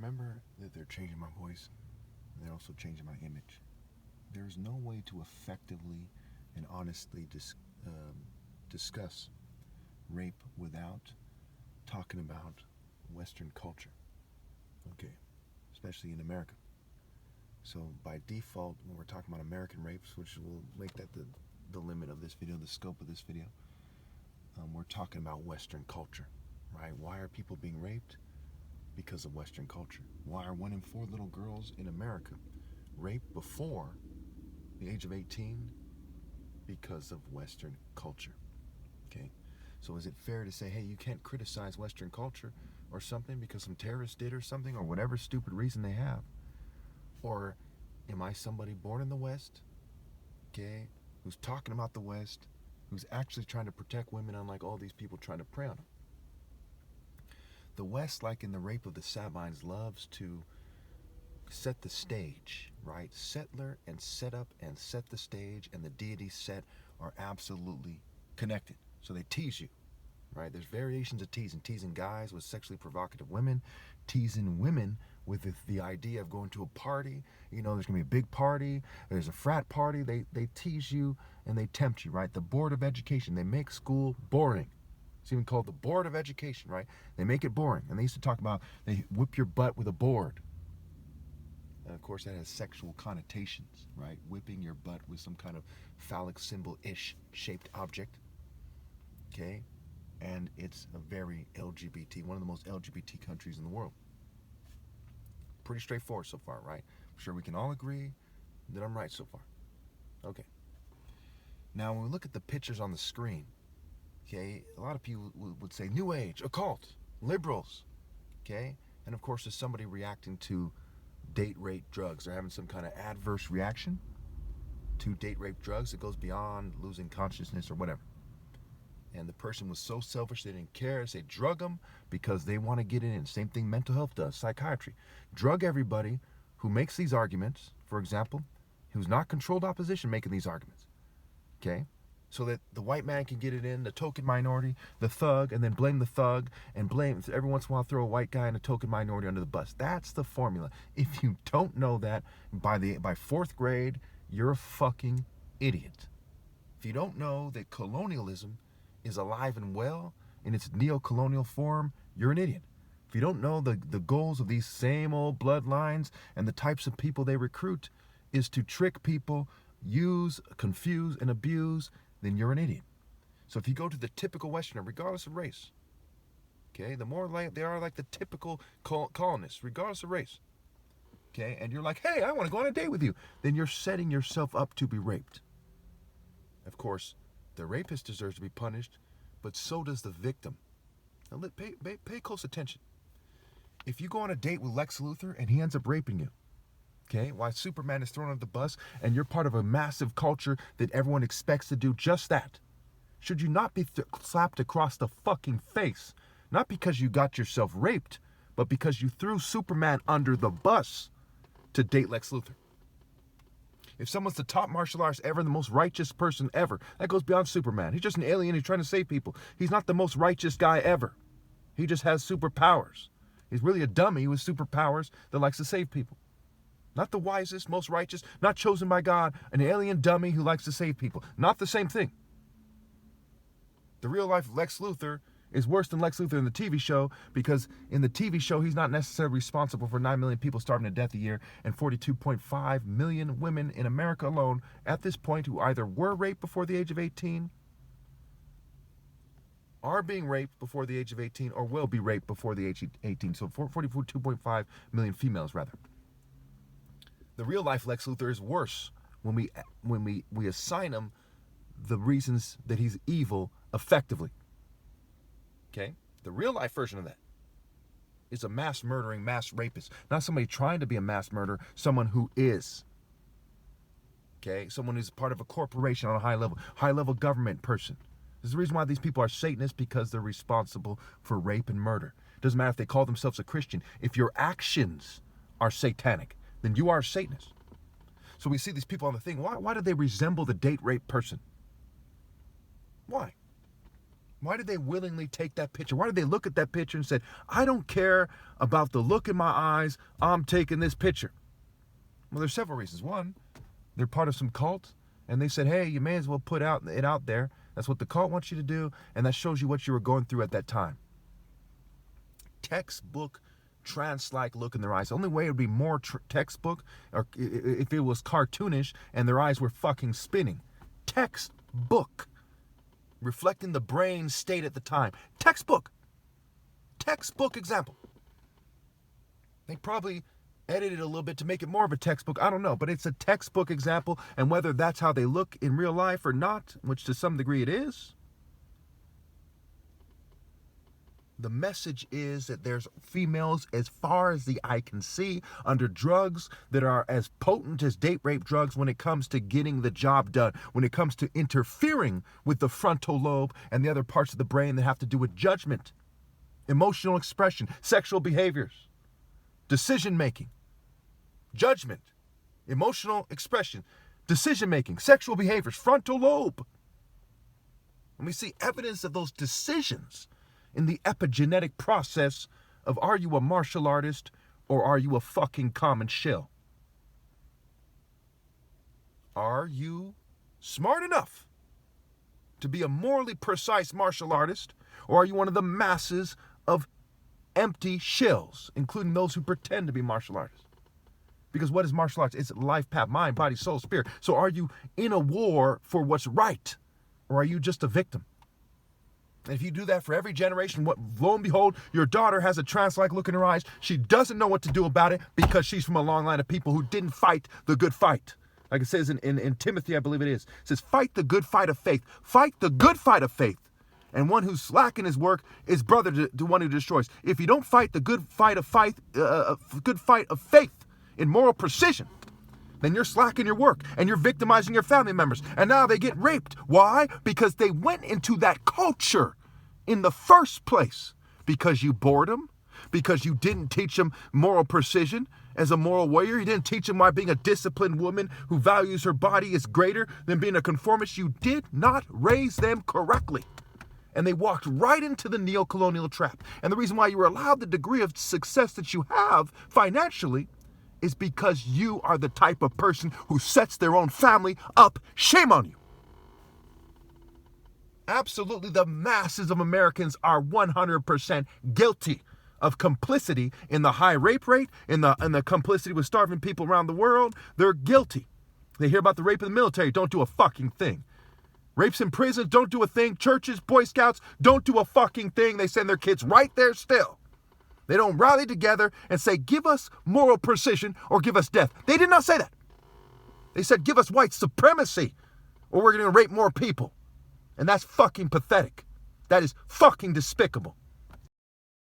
remember that they're changing my voice. They're also changing my image. There's no way to effectively and honestly discuss rape without talking about Western culture. Okay, especially in America. So by default, when we're talking about American rapes, which will make that the limit of this video, the scope of this video, we're talking about Western culture, right? Why are people being raped? Because of Western culture. Why are 1 in 4 little girls in America raped before the age of 18? Because of Western culture. Okay? So is it fair to say, hey, you can't criticize Western culture or something because some terrorists did or something, or whatever stupid reason they have? Or am I somebody born in the West, okay, who's talking about the West, who's actually trying to protect women, unlike all these people trying to prey on them? The West, like in the rape of the Sabines, loves to set the stage, right? Settler and set up and set the stage, and the deity set are absolutely connected. So they tease you, right? There's variations of teasing guys with sexually provocative women, teasing women with the idea of going to a party. You know, there's gonna be a big party, there's a frat party. They tease you and they tempt you, right? The Board of Education, they make school boring. It's even called the Board of Education, right? They make it boring. And they used to talk about they whip your butt with a board. And of course that has sexual connotations, right? Whipping your butt with some kind of phallic symbol-ish shaped object. Okay? And it's a very LGBT, one of the most LGBT countries in the world. Pretty straightforward so far, right? I'm sure we can all agree that I'm right so far. Okay. Now when we look at the pictures on the screen, okay, a lot of people would say New Age, occult, liberals, okay? And of course there's somebody reacting to date rape drugs. They're having some kind of adverse reaction to date rape drugs that goes beyond losing consciousness or whatever. And the person was so selfish they didn't care. They drug them because they want to get in. Same thing mental health does, psychiatry. Drug everybody who makes these arguments, for example, who's not controlled opposition making these arguments, okay? So that the white man can get it in, the token minority, the thug, and then blame the thug, and blame, every once in a while throw a white guy and a token minority under the bus. That's the formula. If you don't know that, by 4th grade, you're a fucking idiot. If you don't know that colonialism is alive and well in its neo-colonial form, you're an idiot. If you don't know the goals of these same old bloodlines and the types of people they recruit is to trick people, use, confuse, and abuse, then you're an idiot. So if you go to the typical Westerner, regardless of race, okay, the more like they are like the typical colonists, regardless of race, okay, and you're like, hey, I want to go on a date with you, then you're setting yourself up to be raped. Of course, the rapist deserves to be punished, but so does the victim. Now, pay close attention. If you go on a date with Lex Luthor and he ends up raping you, okay, why Superman is thrown under the bus and you're part of a massive culture that everyone expects to do just that, should you not be slapped across the fucking face? Not because you got yourself raped, but because you threw Superman under the bus to date Lex Luthor. If someone's the top martial artist ever, the most righteous person ever, that goes beyond Superman. He's just an alien who's trying to save people. He's not the most righteous guy ever. He just has superpowers. He's really a dummy with superpowers that likes to save people. Not the wisest, most righteous, not chosen by God, an alien dummy who likes to save people. Not the same thing. The real life Lex Luthor is worse than Lex Luthor in the TV show, because in the TV show, he's not necessarily responsible for 9 million people starving to death a year and 42.5 million women in America alone at this point who either were raped before the age of 18, are being raped before the age of 18, or will be raped before the age of 18. So 42.5 million females, rather. The real life Lex Luthor is worse when we assign him the reasons that he's evil effectively. Okay? The real life version of that is a mass murdering, mass rapist. Not somebody trying to be a mass murderer, someone who is. Okay? Someone who's part of a corporation on a high level government person. This is the reason why these people are Satanists, because they're responsible for rape and murder. It doesn't matter if they call themselves a Christian. If your actions are satanic, then you are a Satanist. So we see these people on the thing. Why do they resemble the date rape person? Why? Why did they willingly take that picture? Why did they look at that picture and said, I don't care about the look in my eyes, I'm taking this picture? Well, there's several reasons. One, they're part of some cult, and they said, hey, you may as well put it out there. That's what the cult wants you to do, and that shows you what you were going through at that time. Textbook trance-like look in their eyes. The only way it would be more textbook or if it was cartoonish and their eyes were fucking spinning. Textbook. Reflecting the brain state at the time. Textbook example. They probably edited a little bit to make it more of a textbook. I don't know, but it's a textbook example, and whether that's how they look in real life or not, which to some degree it is, the message is that there's females, as far as the eye can see, under drugs that are as potent as date rape drugs when it comes to getting the job done, when it comes to interfering with the frontal lobe and the other parts of the brain that have to do with judgment, emotional expression, sexual behaviors, decision-making, judgment, emotional expression, decision-making, sexual behaviors, frontal lobe. And we see evidence of those decisions in the epigenetic process of, are you a martial artist or are you a fucking common shell? Are you smart enough to be a morally precise martial artist, or are you one of the masses of empty shells, including those who pretend to be martial artists? Because what is martial arts? It's life path, mind, body, soul, spirit. So are you in a war for what's right, or are you just a victim? And if you do that for every generation, lo and behold, your daughter has a trance-like look in her eyes. She doesn't know what to do about it because she's from a long line of people who didn't fight the good fight. Like it says in Timothy, I believe it is. It says, fight the good fight of faith. Fight the good fight of faith. And one who's slack in his work is brother to one who destroys. If you don't fight the good fight of faith in moral precision, then you're slacking your work and you're victimizing your family members. And now they get raped. Why? Because they went into that culture in the first place. Because you bored them. Because you didn't teach them moral precision as a moral warrior. You didn't teach them why being a disciplined woman who values her body is greater than being a conformist. You did not raise them correctly. And they walked right into the neo-colonial trap. And the reason why you were allowed the degree of success that you have financially is because you are the type of person who sets their own family up. Shame on you. Absolutely, the masses of Americans are 100% guilty of complicity in the high rape rate, in the complicity with starving people around the world. They're guilty. They hear about the rape in the military, don't do a fucking thing. Rapes in prisons, don't do a thing. Churches, Boy Scouts, don't do a fucking thing. They send their kids right there still. They don't rally together and say, give us moral precision or give us death. They did not say that. They said, give us white supremacy or we're going to rape more people. And that's fucking pathetic. That is fucking despicable.